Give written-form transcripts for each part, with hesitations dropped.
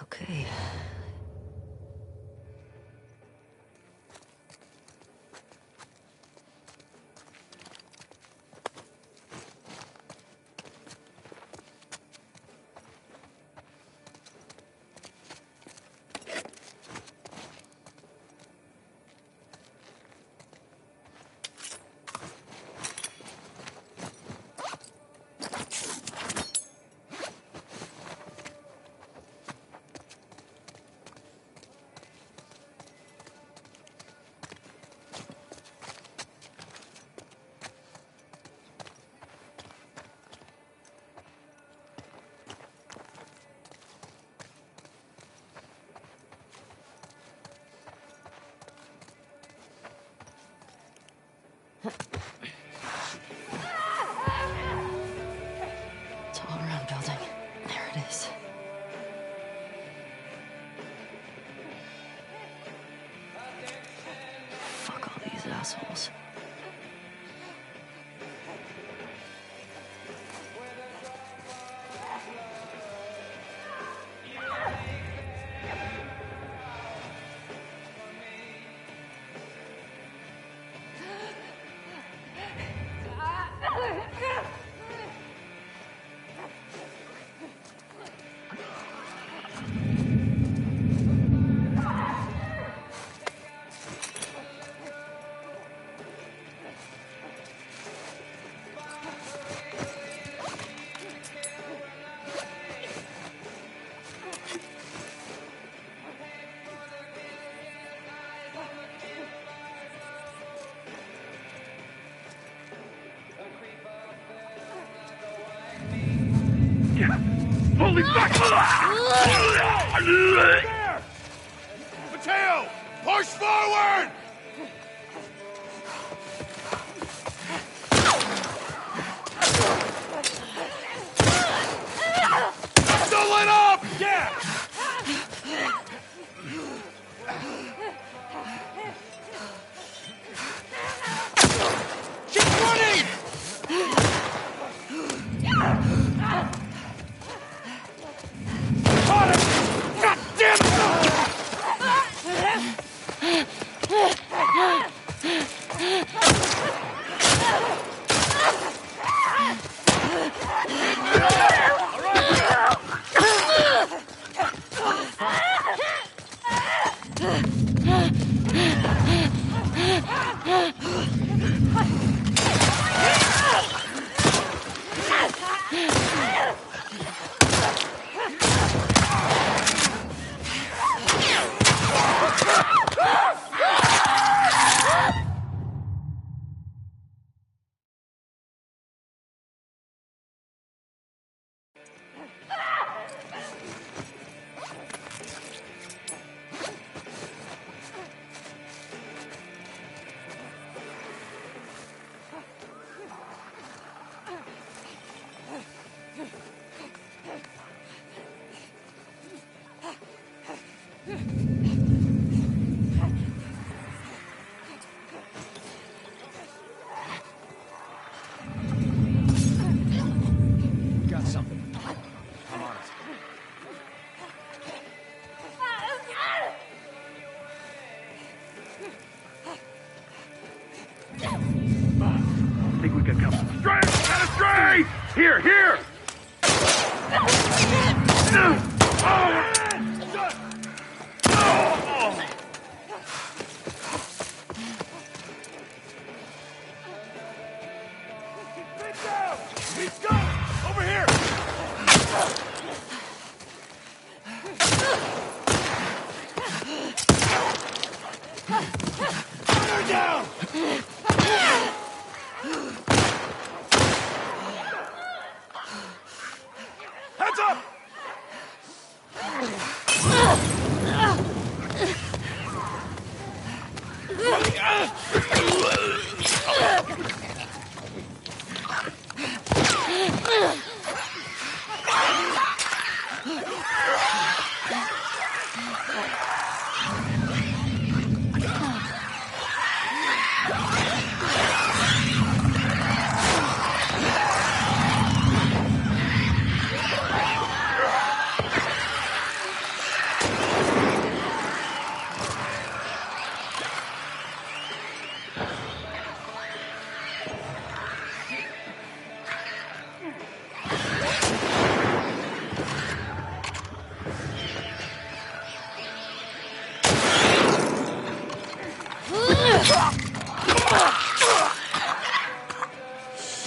Okay. Tall round building. There it is. Fuck all these assholes. Holy fuck! Mateo! Push forward! Don't let up! Yeah! Keep running! Got something. I'm on it. I think we got company. Stray! Got a stray! Here, here! He's gone! Over here! Put her down! Heads up!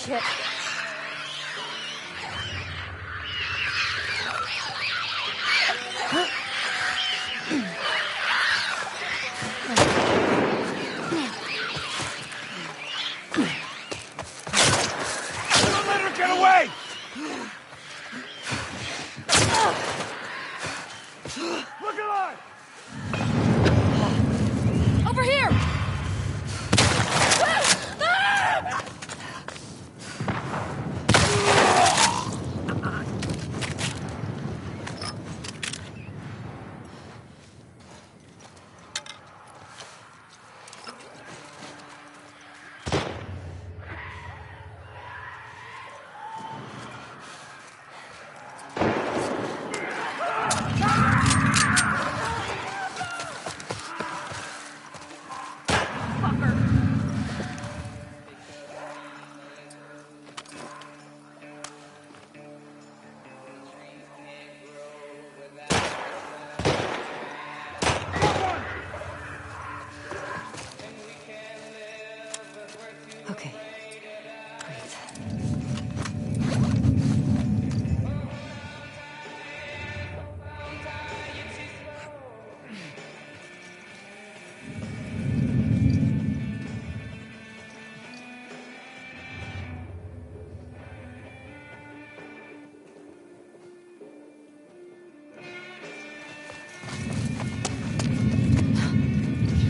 Shit. Don't let her get away! Look alive! Over here! Okay. Great.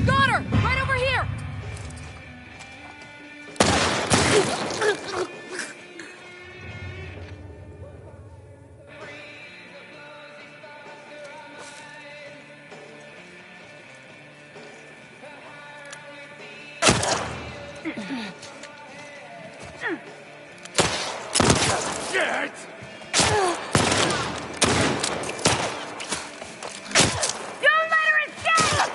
Got her! Right over here! Shit! Don't let her escape!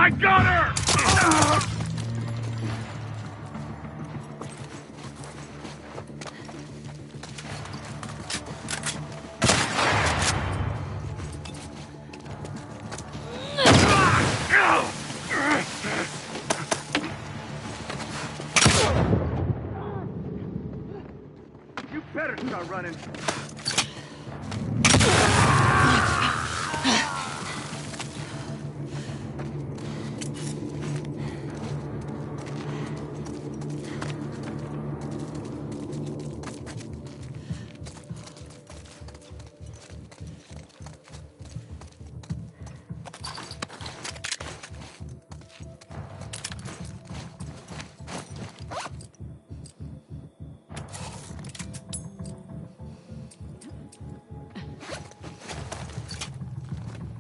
I got her! You better start running.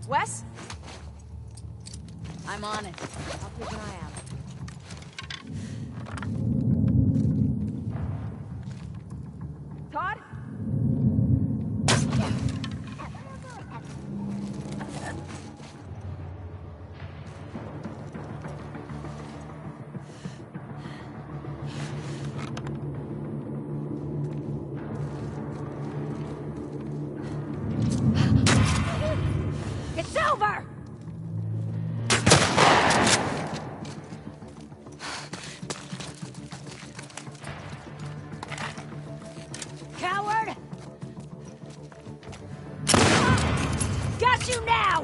Wes? I'm on it. I'll keep an eye out. Todd? It's over! Coward! Got you now!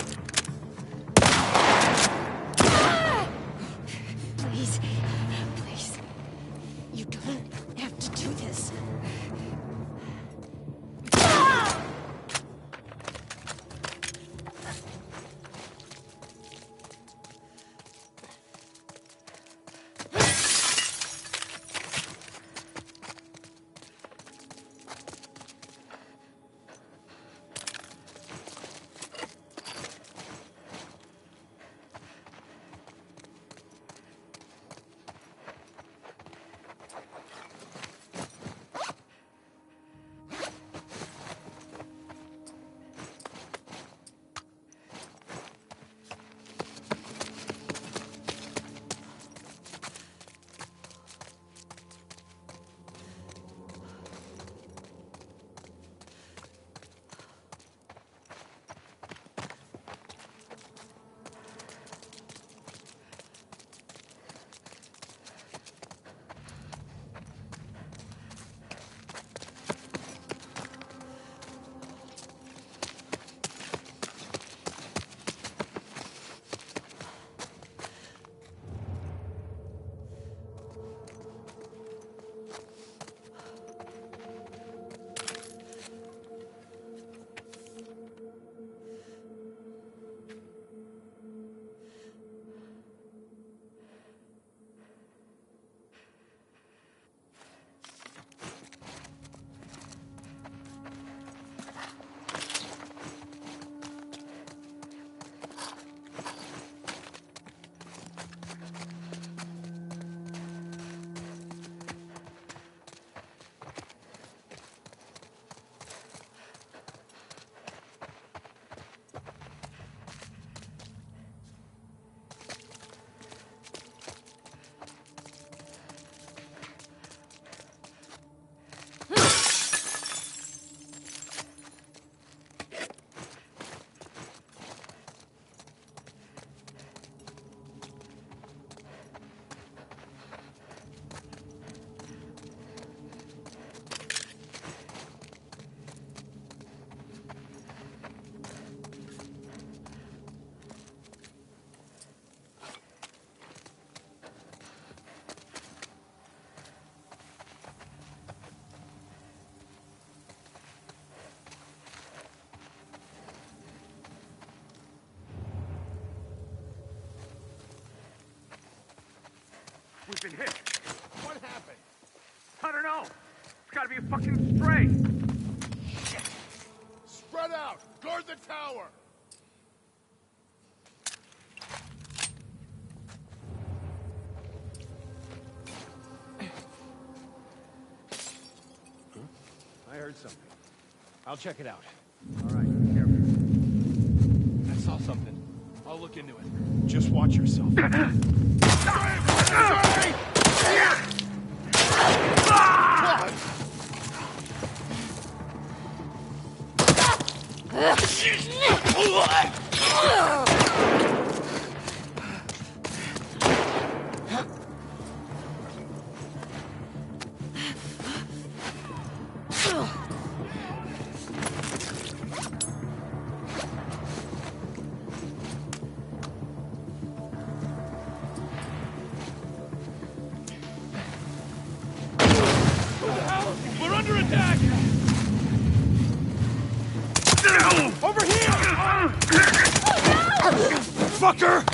Please. Please. You don't have to do this. We've been hit. What happened? I don't know. It's gotta be a fucking stray. Spread out! Guard the tower! I heard something. I'll check it out. All right, careful. I saw something. I'll look into it. Just watch yourself. We're under attack! Over here! Fucker!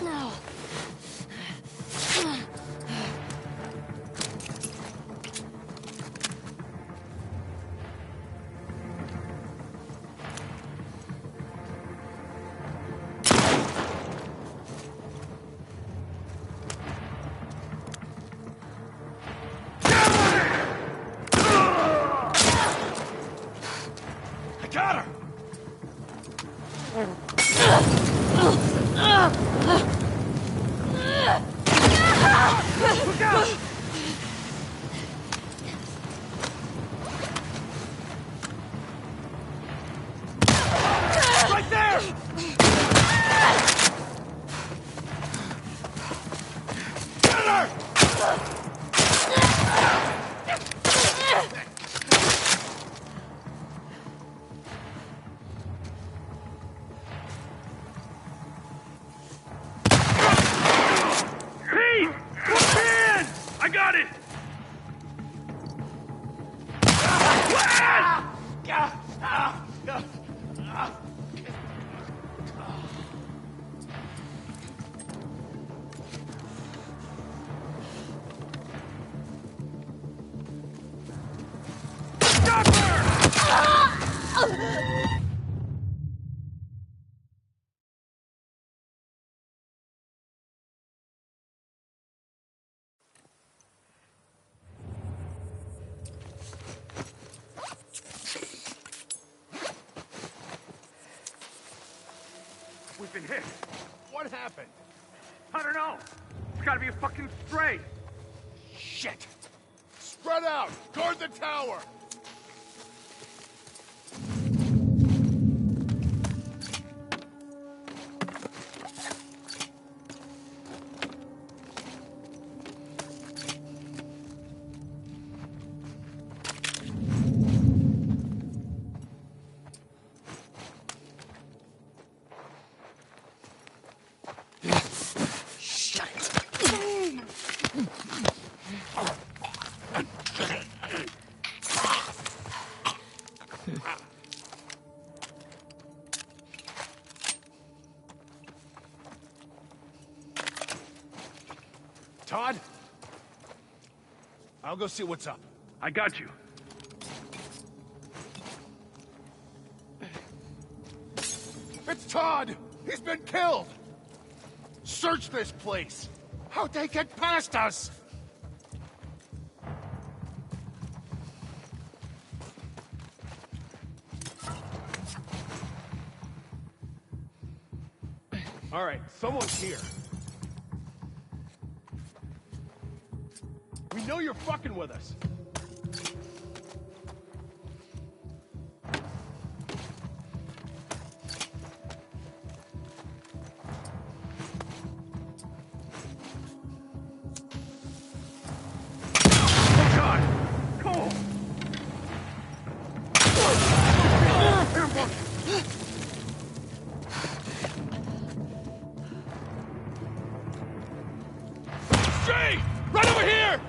No. I got her! Look out! Right there! Get her! Pete! Push in! I got it! Stop her! We've been hit. What happened? I don't know. It's gotta be a fucking stray. Shit! Spread out! Guard the tower! Todd? I'll go see what's up. I got you. It's Todd! He's been killed! Search this place! How'd they get past us? All right, someone's here. We know you're fucking with us. Oh God! Cole! Stray! Right over here!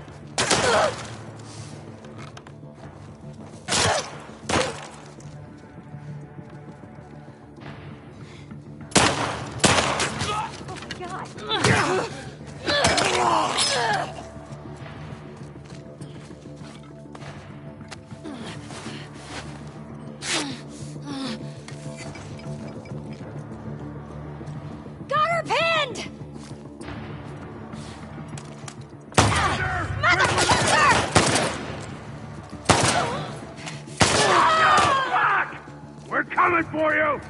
coming for you!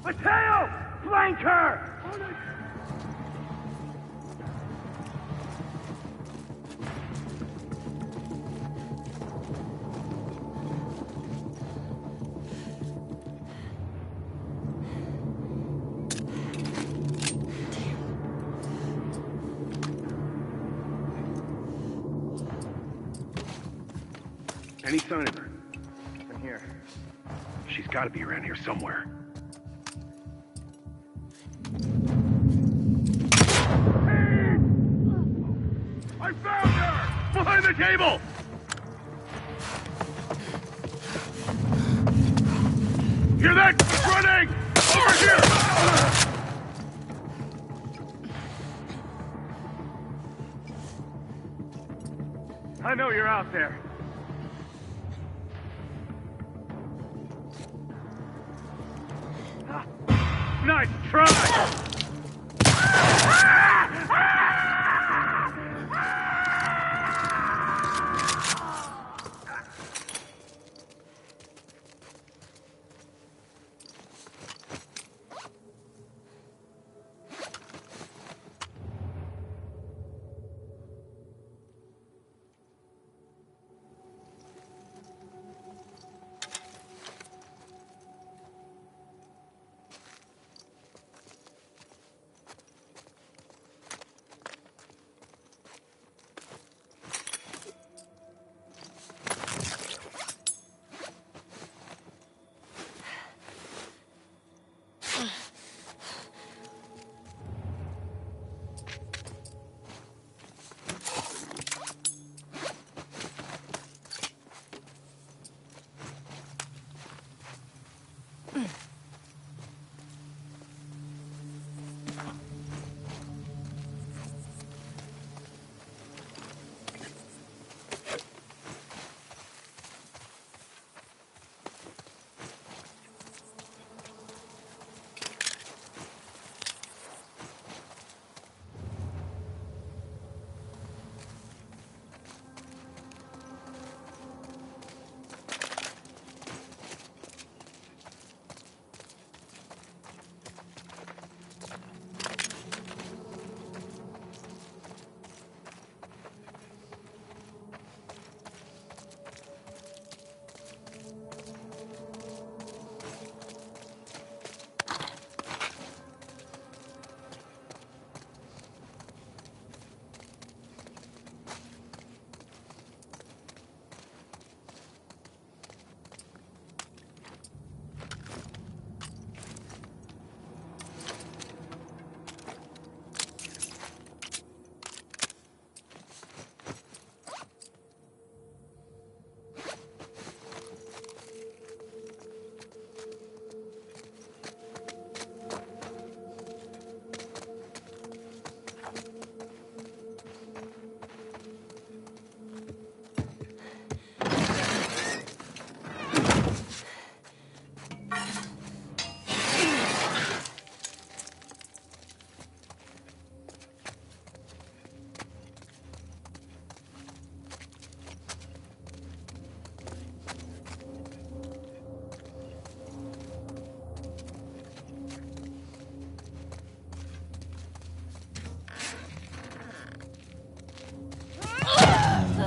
Mateo! Flank her! Any sign of her? In here. She's got to be around here somewhere. Hey! I found her! Behind the table! Hear that? She's running! Over here! I know you're out there. Nice try!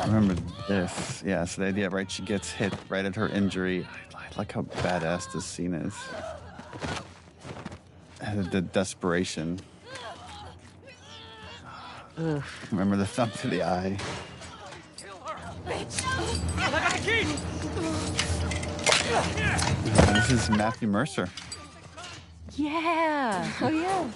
Remember this. Yeah, so the idea, right? She gets hit right at her injury. I like how badass this scene is. The desperation. Ugh. Remember the thumb to the eye. This is Matthew Mercer. Yeah. Oh, yeah.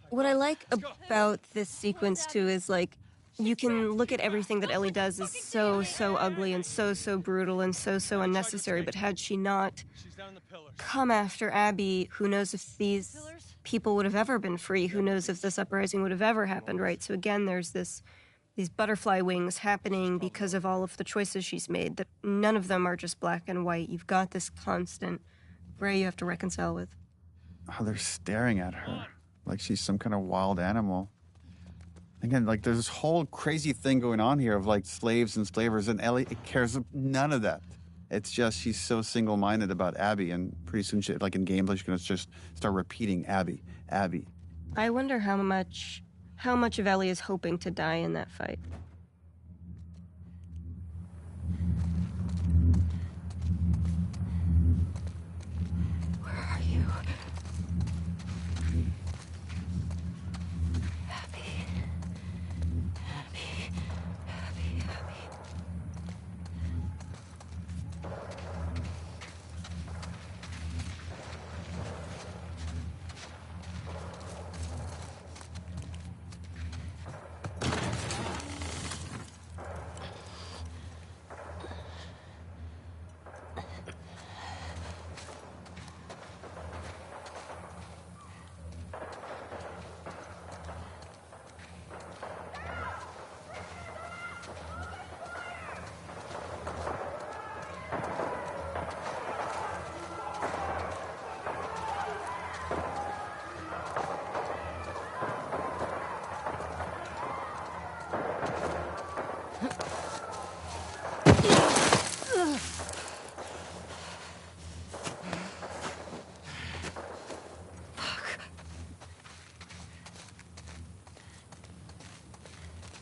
What I like about this sequence, too, is, like, you can look at everything that Ellie does as so ugly and so brutal and so unnecessary, but had she not come after Abby, who knows if these people would have ever been free? Who knows if this uprising would have ever happened, right? So again, there's these butterfly wings happening because of all of the choices she's made, that none of them are just black and white. You've got this constant gray you have to reconcile with. Oh, they're staring at her like she's some kind of wild animal. Again, like there's this whole crazy thing going on here of like slaves and slavers, and Ellie cares none of that. It's just she's so single-minded about Abby, and pretty soon, she, like in gameplay, she's gonna just start repeating Abby, Abby. I wonder how much of Ellie is hoping to die in that fight. Where are you? Happy. Happy. Happy. Happy.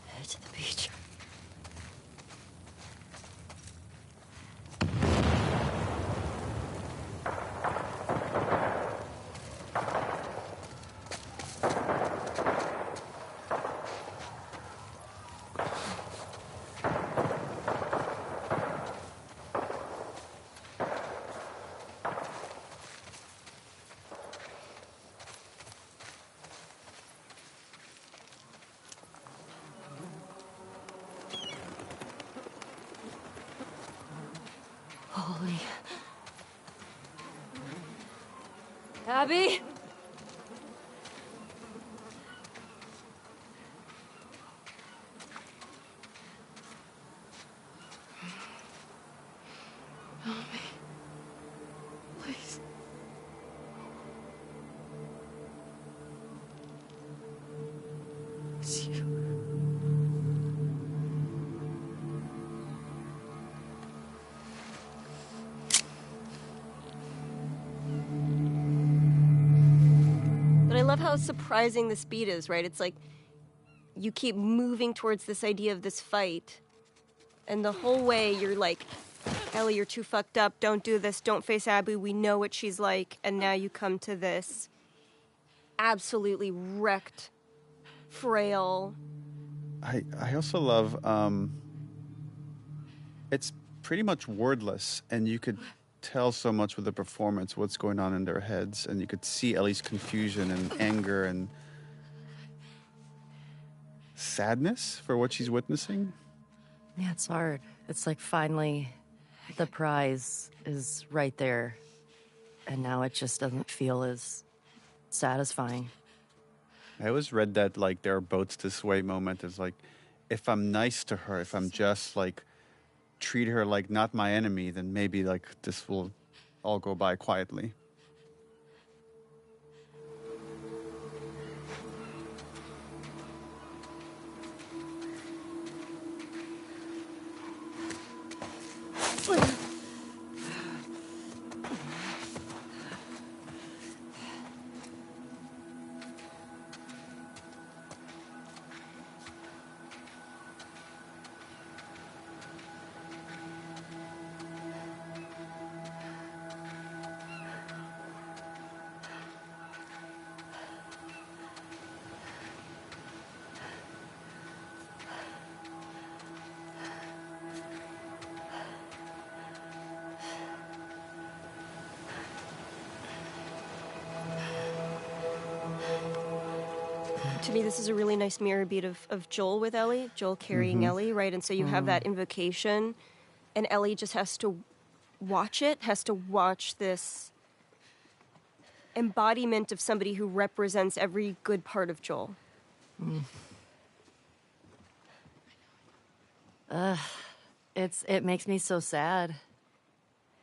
Head to the beach. Holy. Abby? Help me. Please. It's you. But I love how surprising the speed is, right? It's like you keep moving towards this idea of this fight, and the whole way you're like, Ellie, you're too fucked up. Don't do this. Don't face Abby. We know what she's like. And now you come to this absolutely wrecked, frail. I also love it's pretty much wordless, and you could tell so much with the performance what's going on in their heads, and you could see Ellie's confusion and anger and sadness for what she's witnessing. Yeah, it's hard. It's like finally the prize is right there, and now it just doesn't feel as satisfying. I always read that like there are boats this way moment is like, if I'm nice to her, if I'm just like treat her like not my enemy, then maybe like this will all go by quietly. To me, this is a really nice mirror beat of Joel with Ellie, Joel carrying Ellie, right? And so you have that invocation, and Ellie just has to watch this embodiment of somebody who represents every good part of Joel. It makes me so sad.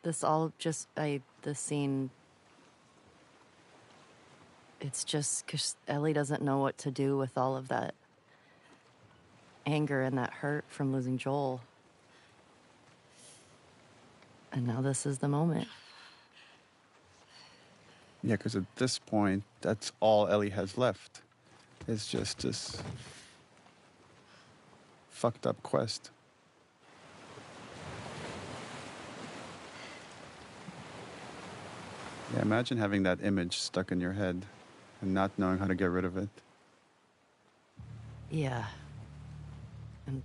This scene. It's just because Ellie doesn't know what to do with all of that. anger and that hurt from losing Joel. And now this is the moment. Yeah, because at this point, that's all Ellie has left. It's just this fucked up quest. Yeah, imagine having that image stuck in your head and not knowing how to get rid of it. Yeah. And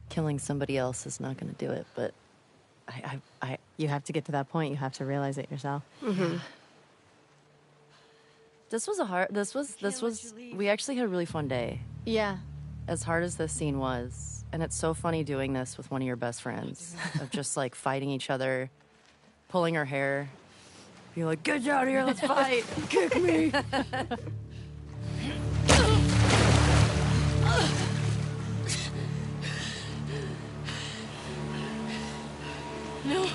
killing somebody else is not going to do it, but You have to get to that point. You have to realize it yourself. Mm-hmm. this was we actually had a really fun day. Yeah. As hard as this scene was, and it's so funny doing this with one of your best friends, of just like fighting each other, pulling her hair, being like, get out of here, let's fight, kick me. No.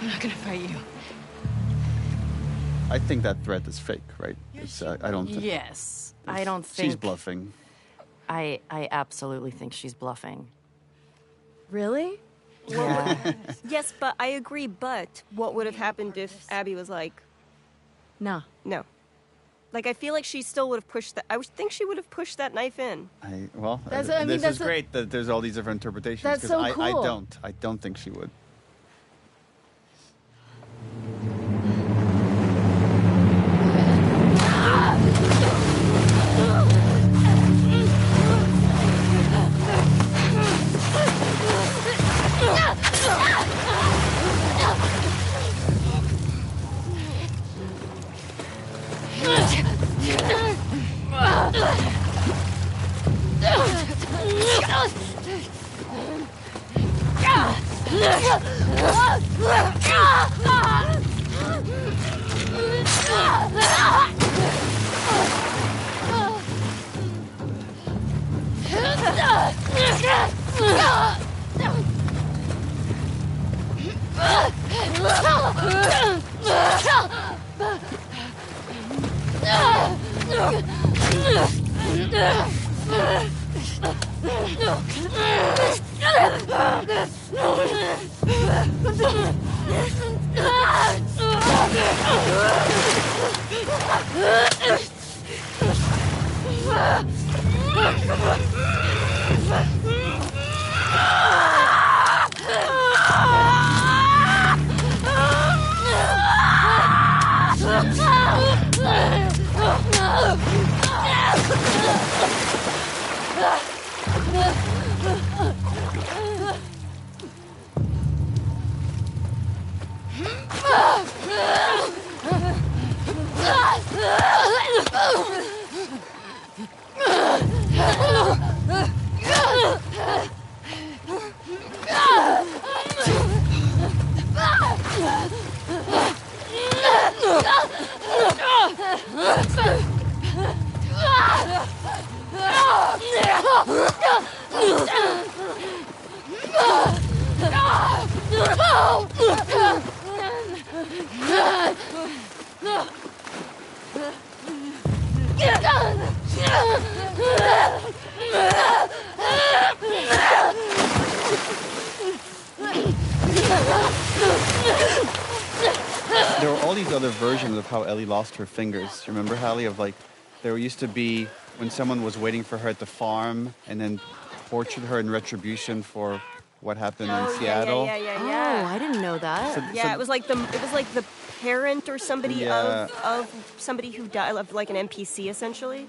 I'm not gonna fight you. I think that threat is fake, right? It's, I don't think. Yes, I don't think She's bluffing. I absolutely think she's bluffing. Really? Yeah. Yes, but I agree. But what would have happened if Abby was like, No. no? Like, I feel like she still would have pushed that. I would think she would have pushed that knife in. This is great that there's all these different interpretations. That's 'cause so I cool. I don't think she would. There were all these other versions of how Ellie lost her fingers. Remember, Hallie, of like, there used to be when someone was waiting for her at the farm and then tortured her in retribution for what happened in Seattle. Oh, I didn't know that. It was like the parent or somebody Yeah. of somebody who died, of like an NPC essentially,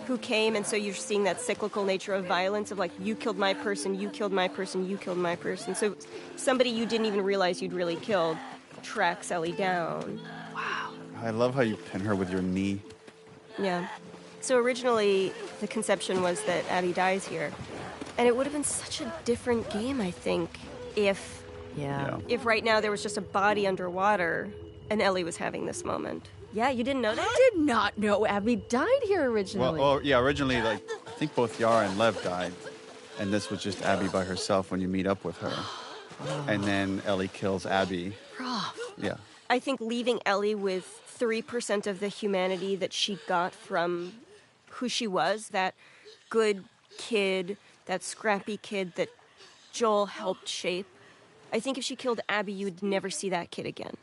who came, and so you're seeing that cyclical nature of violence of like, you killed my person, you killed my person, you killed my person. So somebody you didn't even realize you'd really killed tracks Ellie down. I love how you pin her with your knee. Yeah. So originally the conception was that Abby dies here, and it would have been such a different game, I think, if Yeah. if right now there was just a body underwater and Ellie was having this moment. Yeah, you didn't know that? I did not know Abby died here originally. Well, originally, like, I think both Yara and Lev died, and this was just Abby by herself when you meet up with her. And then Ellie kills Abby. Yeah. I think leaving Ellie with 3% of the humanity that she got from who she was, that good kid, that scrappy kid that Joel helped shape. I think if she killed Abby, you would never see that kid again.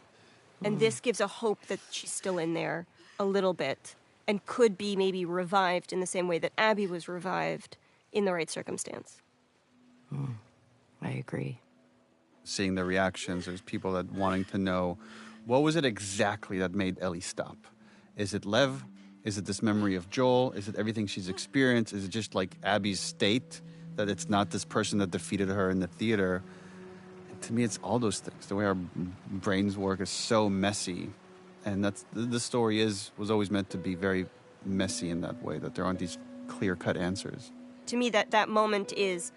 And this gives a hope that she's still in there a little bit and could be maybe revived in the same way that Abby was revived in the right circumstance. I agree. Seeing the reactions, there's people that wanting to know, what was it exactly that made Ellie stop? Is it Lev? Is it this memory of Joel? Is it everything she's experienced? Is it just like Abby's state, that it's not this person that defeated her in the theater? And to me, it's all those things. The way our brains work is so messy. And that's the story was always meant to be very messy in that way, that there aren't these clear-cut answers. To me, that moment is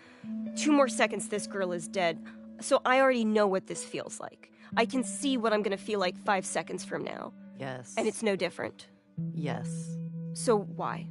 2 more seconds, this girl is dead. So I already know what this feels like. I can see what I'm going to feel like 5 seconds from now. Yes. And it's no different. Yes. So why?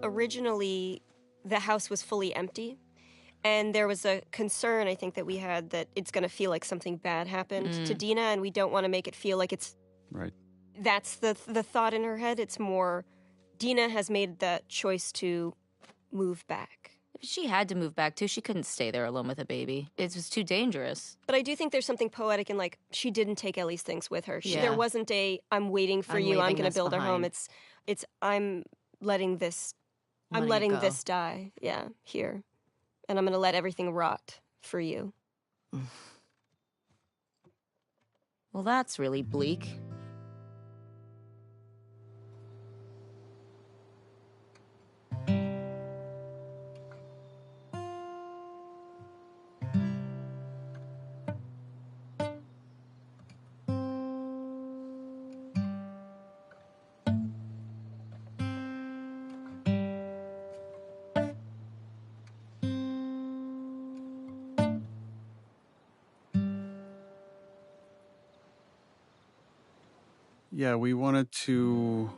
Originally, the house was fully empty, and there was a concern, I think, that we had that it's going to feel like something bad happened to Dina, and we don't want to make it feel like it's... Right. That's the thought in her head. It's more, Dina has made that choice to move back. She had to move back, too. She couldn't stay there alone with a baby. It was too dangerous. But I do think there's something poetic in, like, she didn't take Ellie's things with her. Yeah. There wasn't a, I'm waiting for you, I'm going to build her home. It's I'm letting this... I'm letting this die, here. And I'm going to let everything rot for you. Well, that's really bleak. Yeah, we wanted to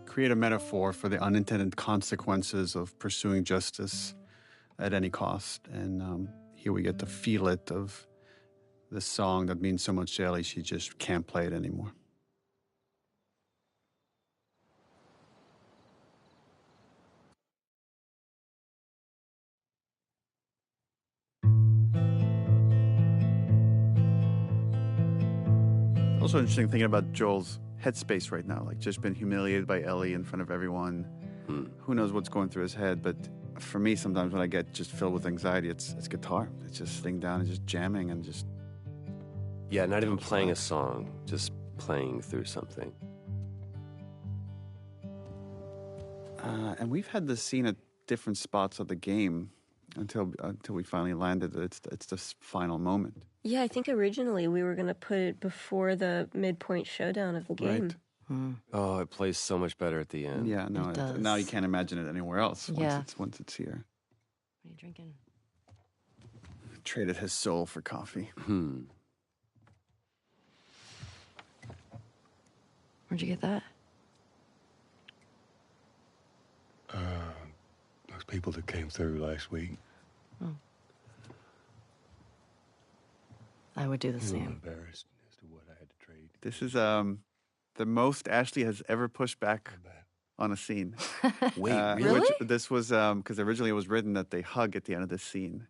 create a metaphor for the unintended consequences of pursuing justice at any cost. And here we get to feel it of this song that means so much to Ellie, she just can't play it anymore. Also interesting thinking about Joel's headspace right now, like just been humiliated by Ellie in front of everyone. Who knows what's going through his head, but for me, sometimes when I get just filled with anxiety, it's guitar. It's just sitting down and just jamming and just... Yeah, not even playing a song, just playing through something. And we've had this scene at different spots of the game until we finally landed. It's this final moment. Yeah, I think originally we were going to put it before the midpoint showdown of the game. Oh, it plays so much better at the end. Yeah, no, It does. now you can't imagine it anywhere else Yeah. once it's here. What are you drinking? Traded his soul for coffee. Where'd you get that? Those people that came through last week. I would do the I'm a little same. embarrassed as to what I had to trade. This is the most Ashley has ever pushed back on a scene. Wait, really? This was because originally it was written that they hug at the end of the scene,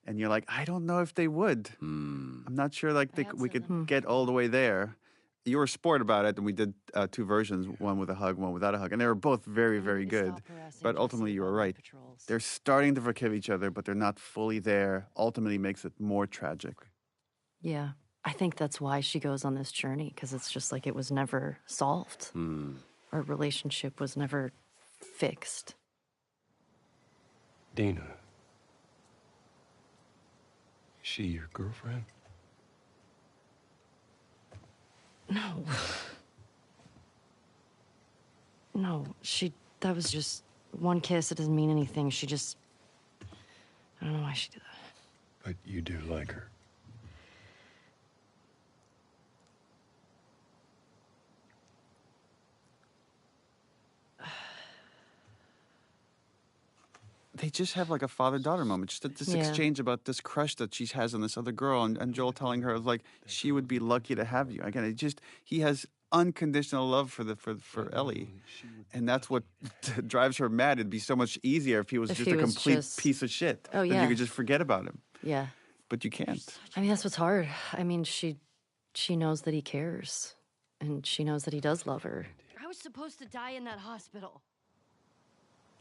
and you're like, I don't know if they would. I'm not sure like we could get all the way there. You were a sport about it, and we did 2 versions, one with a hug, one without a hug, and they were both very, very good. But ultimately, you were right. They're starting to forgive each other, but they're not fully there. Ultimately, makes it more tragic. Yeah. I think that's why she goes on this journey, because it's just like it was never solved. Our relationship was never fixed. Dina. Is she your girlfriend? No. No, that was just one kiss. It doesn't mean anything. I don't know why she did that. But you do like her. They just have like a father-daughter moment. Just this exchange about this crush that she has on this other girl, and Joel telling her like she would be lucky to have you. Again, he has unconditional love for Ellie, and that's what drives her mad. It'd be so much easier if he was just a complete piece of shit. Oh yeah, then you could just forget about him. Yeah, but you can't. I mean, that's what's hard. I mean, she knows that he cares, and she knows that he does love her. I was supposed to die in that hospital.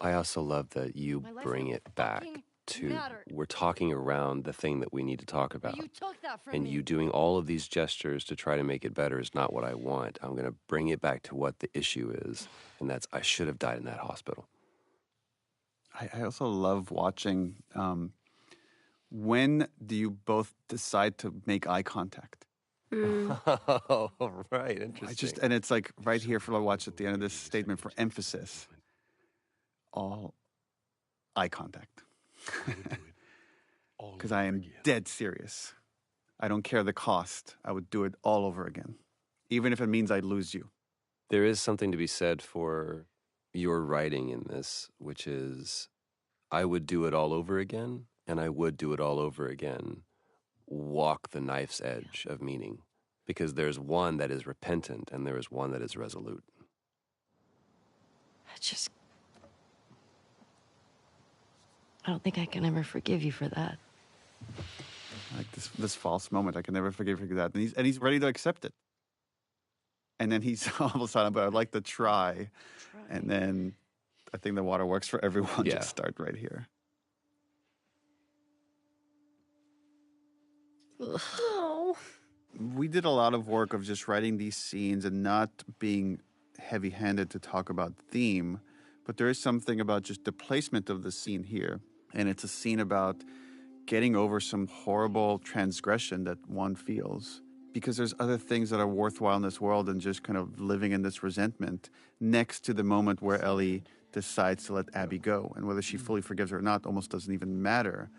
I also love that you bring it back to we're talking around the thing that we need to talk about. You took that from and me. you doing all of these gestures to try to make it better is not what I want. I'm going to bring it back to what the issue is, and that's I should have died in that hospital. I also love watching when do you both decide to make eye contact? Oh, right. Interesting. And it's like right here for I watch at the end of this statement for emphasis. All eye contact. Because I am dead serious. I don't care the cost. I would do it all over again. Even if it means I'd lose you. There is something to be said for your writing in this, which is I would do it all over again, and I would do it all over again. Walk the knife's edge of meaning. Because there's one that is repentant, and there is one that is resolute. I don't think I can ever forgive you for that. Like this false moment, I can never forgive you for that. And he's ready to accept it. And then he's all of a sudden, but I'd like to try. And then I think the water works for everyone. Yeah. Just start right here. Oh. We did a lot of work of just writing these scenes and not being heavy-handed to talk about theme. But there is something about just the placement of the scene here. And it's a scene about getting over some horrible transgression that one feels. Because there's other things that are worthwhile in this world than just kind of living in this resentment next to the moment where Ellie decides to let Abby go. And whether she fully forgives her or not almost doesn't even matter.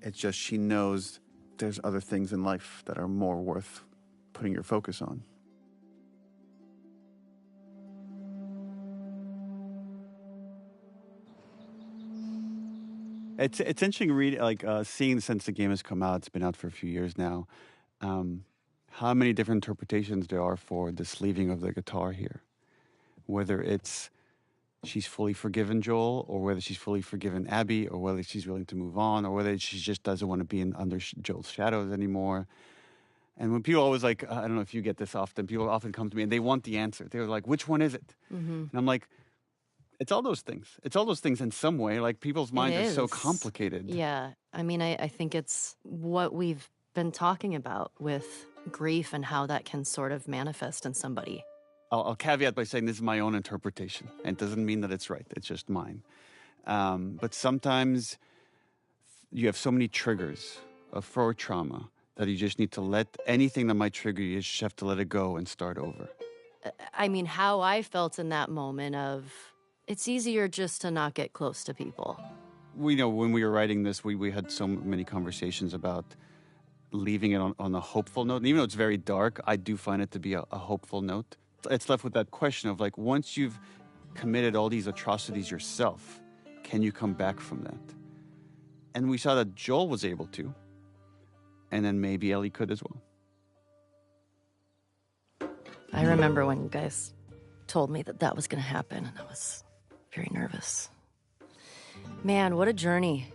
It's just she knows there's other things in life that are more worth putting your focus on. It's interesting seeing since the game has come out. It's been out for a few years now. How many different interpretations there are for this leaving of the guitar here. Whether it's she's fully forgiven Joel, or whether she's fully forgiven Abby, or whether she's willing to move on, or whether she just doesn't want to be under Joel's shadows anymore. And when people always I don't know if you get this often, people often come to me and they want the answer. They're like, which one is it? Mm-hmm. And I'm like, it's all those things. It's all those things in some way. Like people's minds are so complicated. Yeah. I mean, I think it's what we've been talking about with grief and how that can sort of manifest in somebody. I'll caveat by saying this is my own interpretation. And it doesn't mean that it's right. It's just mine. But sometimes you have so many triggers for trauma that you just need to let anything that might trigger you, you just have to let it go and start over. I mean, how I felt in that moment of, it's easier just to not get close to people. We know when we were writing this, we had so many conversations about leaving it on a hopeful note. And even though it's very dark, I do find it to be a hopeful note. It's left with that question of like, once you've committed all these atrocities yourself, can you come back from that? And we saw that Joel was able to. And then maybe Ellie could as well. I remember when you guys told me that that was going to happen, and I was very nervous. Man, what a journey.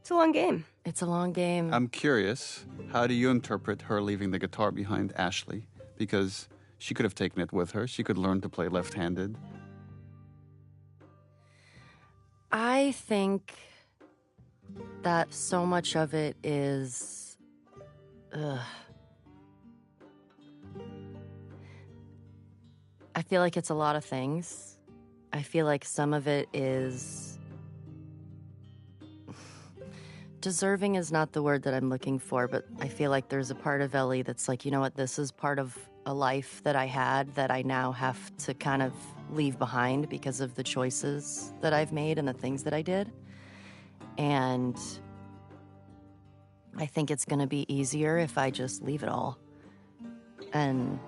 It's a long game. It's a long game. I'm curious, how do you interpret her leaving the guitar behind Ashley? Because she could have taken it with her. She could learn to play left-handed. I think that so much of it is... I feel like it's a lot of things. I feel like some of it is... Deserving is not the word that I'm looking for, but I feel like there's a part of Ellie that's like, you know what, this is part of a life that I had that I now have to kind of leave behind because of the choices that I've made and the things that I did. And I think it's going to be easier if I just leave it all and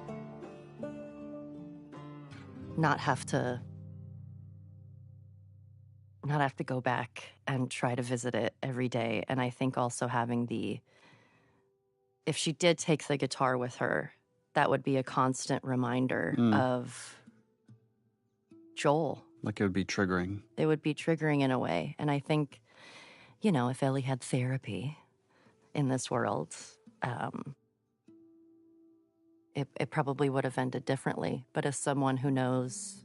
not have to go back and try to visit it every day. And I think also having if she did take the guitar with her, that would be a constant reminder of Joel. Like it would be triggering. It would be triggering in a way. And I think, you know, if Ellie had therapy in this world, it probably would have ended differently. But as someone who knows,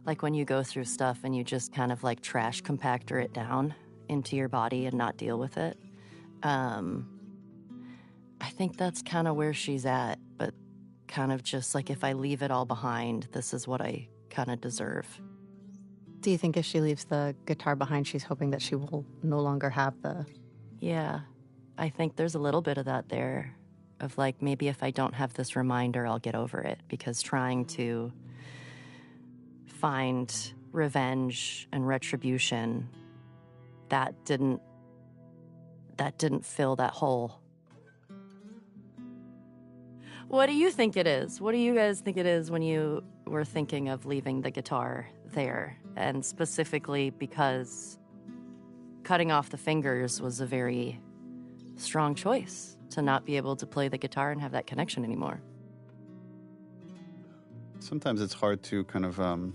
like when you go through stuff and you just kind of like trash compactor it down into your body and not deal with it, I think that's kind of where she's at. But kind of just like, if I leave it all behind, this is what I kind of deserve. Do you think if she leaves the guitar behind, she's hoping that she will no longer have the... Yeah, I think there's a little bit of that there. Of like, maybe if I don't have this reminder, I'll get over it. Because trying to find revenge and retribution, that didn't fill that hole. What do you think it is? What do you guys think it is when you were thinking of leaving the guitar there? And specifically because cutting off the fingers was a very strong choice to not be able to play the guitar and have that connection anymore. Sometimes it's hard to kind of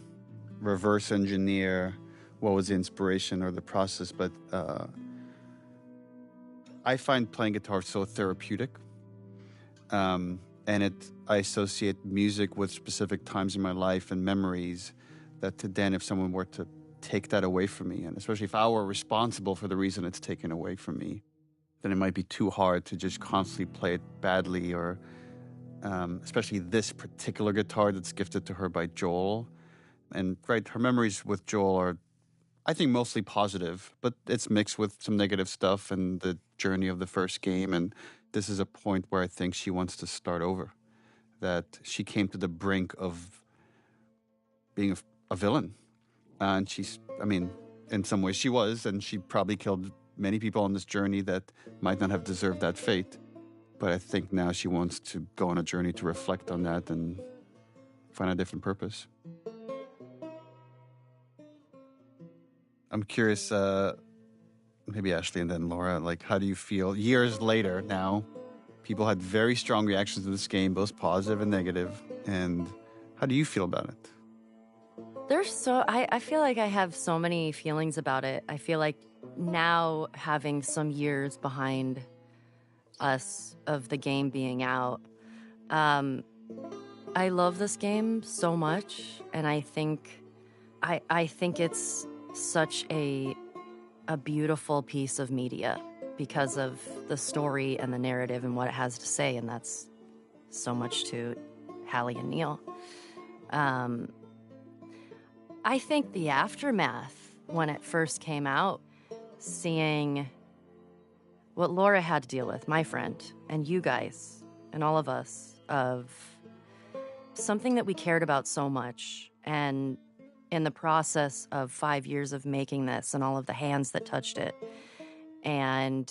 reverse engineer what was the inspiration or the process, but I find playing guitar so therapeutic. And I associate music with specific times in my life and memories that then if someone were to take that away from me, and especially if I were responsible for the reason it's taken away from me, then it might be too hard to just constantly play it badly, or especially this particular guitar that's gifted to her by Joel. And right, her memories with Joel are, I think, mostly positive, but it's mixed with some negative stuff and the journey of the first game. And this is a point where I think she wants to start over, that she came to the brink of being a villain. And she's, I mean, in some ways she was, and she probably killed many people on this journey that might not have deserved that fate. But I think now she wants to go on a journey to reflect on that and find a different purpose. I'm curious, maybe Ashley and then Laura, like, how do you feel years later now? People had very strong reactions to this game, both positive and negative. And how do you feel about it? I feel like I have so many feelings about it. I feel like now, having some years behind us of the game being out, I love this game so much, and I think it's such a beautiful piece of media because of the story and the narrative and what it has to say, and that's so much to Hallie and Neil. I think the aftermath, when it first came out, seeing what Laura had to deal with, my friend, and you guys, and all of us, of something that we cared about so much. And in the process of 5 years of making this and all of the hands that touched it. And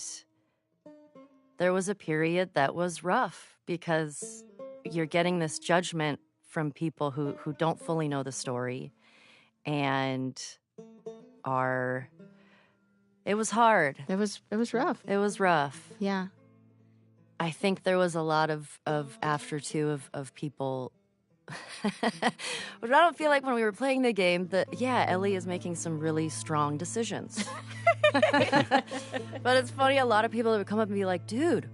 there was a period that was rough because you're getting this judgment from people who don't fully know the story and are... It was hard. It was rough. It was rough. Yeah. I think there was a lot of after too of people... But I don't feel like when we were playing the game that, yeah, Ellie is making some really strong decisions. But it's funny, a lot of people that would come up and be like, dude,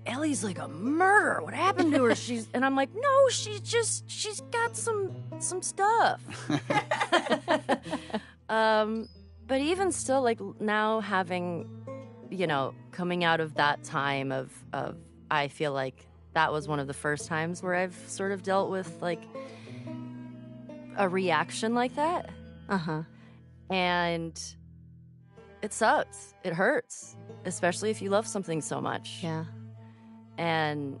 Ellie's like a murderer. What happened to her? And I'm like, no, she's got some stuff. But even still, like now having, coming out of that time of I feel like that was one of the first times where I've sort of dealt with like a reaction like that. And it sucks. It hurts, especially if you love something so much. Yeah. And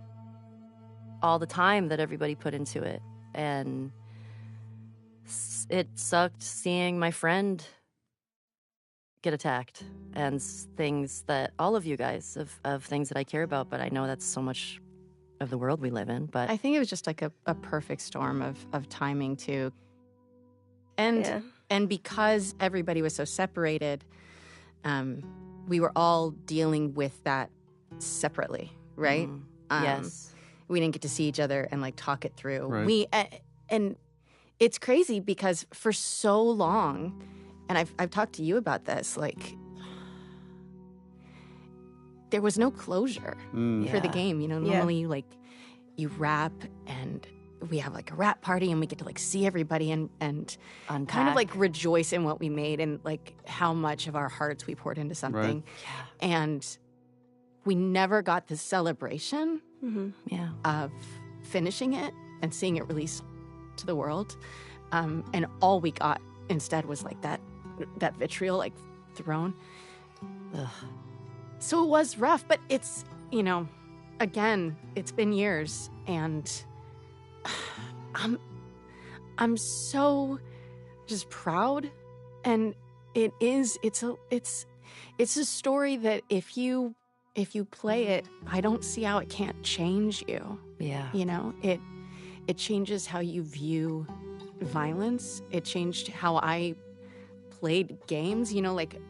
all the time that everybody put into it. And it sucked seeing my friend get attacked and things that all of you guys of things that I care about, but I know that's so much of the world we live in. But I think it was just like a perfect storm of timing too. And because everybody was so separated, we were all dealing with that separately, right? Yes. We didn't get to see each other and like talk it through. Right. And it's crazy because for so long, and I've talked to you about this, like there was no closure for the game. Normally like you wrap and we have like a wrap party and we get to like see everybody and Unpack. kind of like rejoice in what we made and like how much of our hearts we poured into something. Yeah. And we never got the celebration of finishing it and seeing it released to the world. And all we got instead was like that vitriol like thrown. Ugh. So it was rough, but it's, again, it's been years and I'm so just proud. And it's a story that if you play it, I don't see how it can't change you. Yeah. It changes how you view violence. It changed how I played games. Like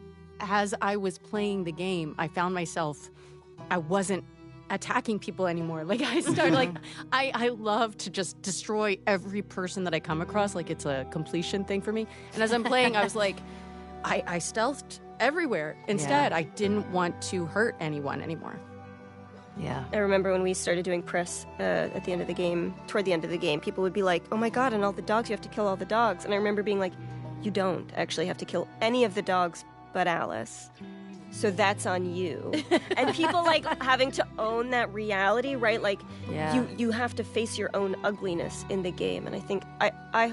as I was playing the game, I found myself, I wasn't attacking people anymore. Like I started like, I love to just destroy every person that I come across. Like it's a completion thing for me. And as I'm playing, I was like, I stealthed everywhere. Instead, I didn't want to hurt anyone anymore. Yeah. I remember when we started doing press at the end of the game, toward the end of the game, people would be like, oh my god, and all the dogs, you have to kill all the dogs. And I remember being like, you don't actually have to kill any of the dogs but Alice. So that's on you. And people like having to own that reality, right? Like you have to face your own ugliness in the game. And I think I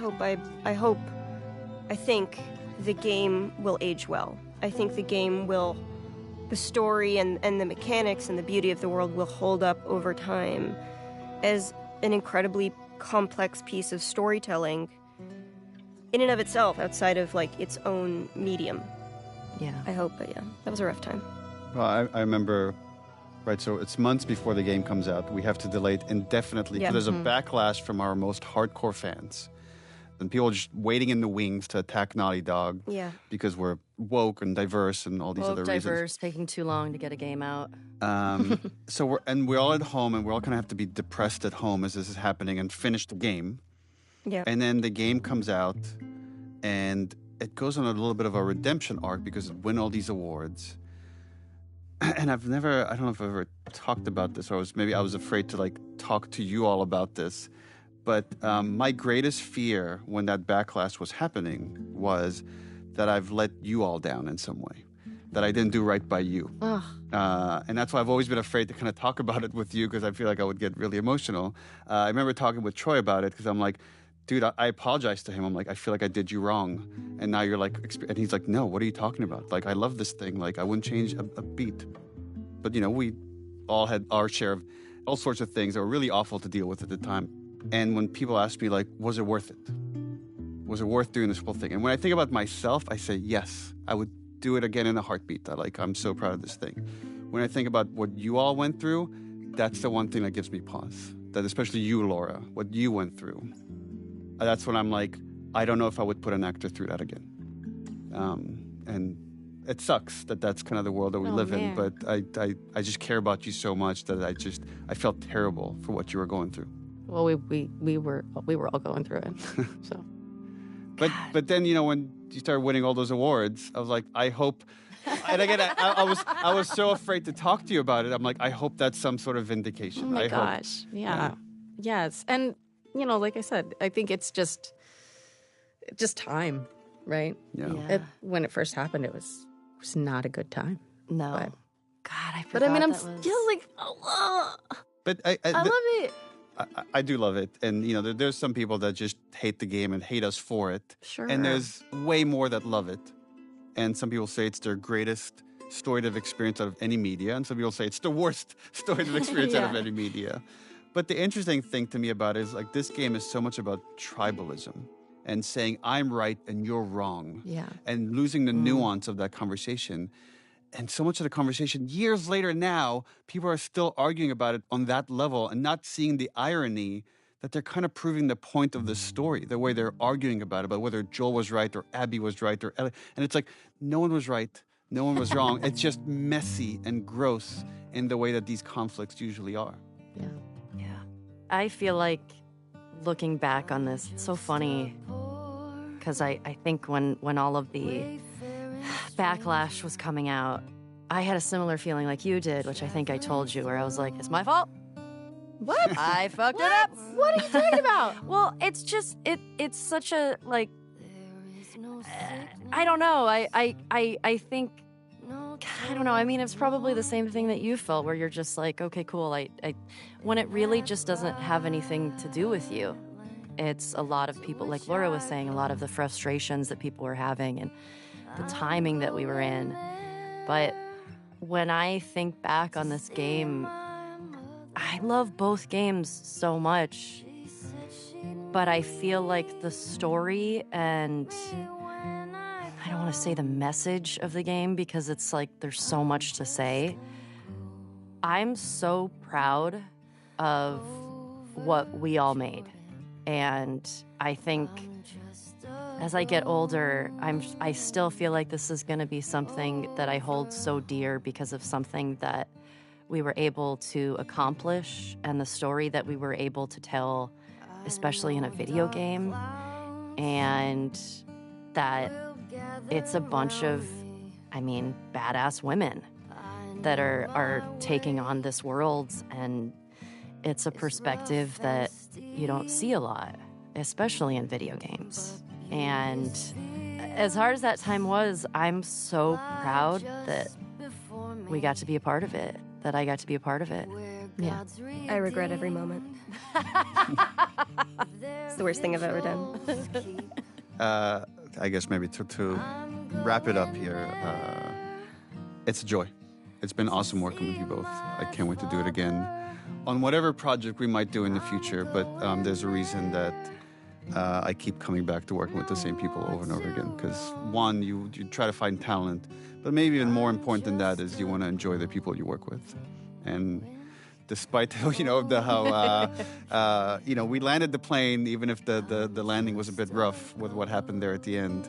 think the game will age well. I think the game will, the story and the mechanics and the beauty of the world will hold up over time as an incredibly complex piece of storytelling in and of itself, outside of like its own medium. Yeah. I hope, but that was a rough time. Well, I remember, right, so it's months before the game comes out. We have to delay it indefinitely because there's a backlash from our most hardcore fans. And people are just waiting in the wings to attack Naughty Dog because we're woke and diverse and all these other reasons. Diverse, taking too long to get a game out. So we're all at home and we're all going to have to be depressed at home as this is happening and finish the game. Yeah. And then the game comes out and it goes on a little bit of a redemption arc because it won all these awards. And I don't know if I've ever talked about this, or maybe I was afraid to like talk to you all about this. But my greatest fear when that backlash was happening was that I've let you all down in some way, that I didn't do right by you. And that's why I've always been afraid to kind of talk about it with you because I feel like I would get really emotional. I remember talking with Troy about it because I'm like, dude, I apologized to him. I'm like, I feel like I did you wrong. And now you're like, and he's like, no, what are you talking about? Like, I love this thing. Like, I wouldn't change a beat. But, we all had our share of all sorts of things that were really awful to deal with at the time. And when people ask me, like, was it worth it? Was it worth doing this whole thing? And when I think about myself, I say, yes, I would do it again in a heartbeat. I'm so proud of this thing. When I think about what you all went through, that's the one thing that gives me pause. That especially you, Laura, what you went through. That's when I'm like, I don't know if I would put an actor through that again. And it sucks that that's kind of the world that we live in, but I just care about you so much that I felt terrible for what you were going through. Well, we were all going through it. So, but then when you started winning all those awards, I was like, I hope. And again, I was so afraid to talk to you about it. I'm like, I hope that's some sort of vindication. Oh my gosh, yeah, yes, and like I said, I think it's just time, right? Yeah. When it first happened, it was not a good time. No, but, God, I forgot. But I mean, I'm that was... still like, oh, but I love it. I do love it. And, there's some people that just hate the game and hate us for it. Sure. And there's way more that love it. And some people say it's their greatest story they've experienced out of any media. And some people say it's the worst story they've experienced out of any media. But the interesting thing to me about it is, like, this game is so much about tribalism and saying, I'm right and you're wrong. Yeah. And losing the nuance of that conversation. And so much of the conversation, years later now, people are still arguing about it on that level and not seeing the irony that they're kind of proving the point of the story, the way they're arguing about whether Joel was right or Abby was right or Ellie. And it's like, no one was right, no one was wrong. It's just messy and gross in the way that these conflicts usually are. Yeah. Yeah. I feel like looking back on this, it's so funny because I think when all of the backlash was coming out, I had a similar feeling like you did, which I think I told you, where I was like, it's my fault. What? I fucked it up. What are you talking about? Well, it's just, it's such a, like, I don't know. I think, I don't know. I mean, it's probably the same thing that you felt, where you're just like, okay, cool. When it really just doesn't have anything to do with you. It's a lot of people, like Laura was saying, a lot of the frustrations that people were having and the timing that we were in. But when I think back on this game, I love both games so much, but I feel like the story and I don't want to say the message of the game because it's like there's so much to say. I'm so proud of what we all made. And I think as I get older, I still feel like this is going to be something that I hold so dear because of something that we were able to accomplish and the story that we were able to tell, especially in a video game. And that it's a bunch of, badass women that are taking on this world. And it's a perspective that you don't see a lot, especially in video games. And as hard as that time was, I'm so proud that we got to be a part of it, that I got to be a part of it. Yeah. I regret every moment. It's the worst thing I've ever done. I guess maybe to wrap it up here, it's a joy. It's been awesome working with you both. I can't wait to do it again on whatever project we might do in the future, but there's a reason that I keep coming back to working with the same people over and over again. Because one, you try to find talent, but maybe even more important than that is you want to enjoy the people you work with. And despite we landed the plane, even if the landing was a bit rough with what happened there at the end.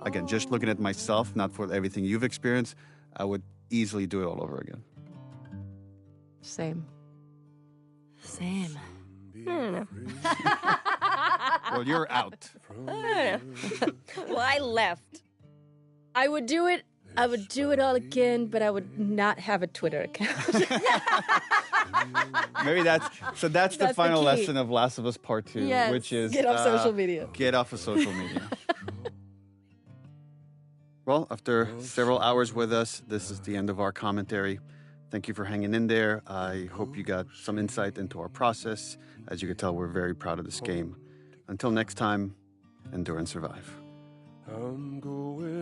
Again, just looking at myself, not for everything you've experienced, I would easily do it all over again. Same. I don't know. Well, you're out. Well, I left. I would do it all again, but I would not have a Twitter account. Maybe that's the final lesson of Last of Us Part 2, yes. which is get off social media. Get off of social media. Well, after several hours with us, this is the end of our commentary. Thank you for hanging in there. I hope you got some insight into our process. As you can tell, we're very proud of this game. Until next time, endure and survive. I'm going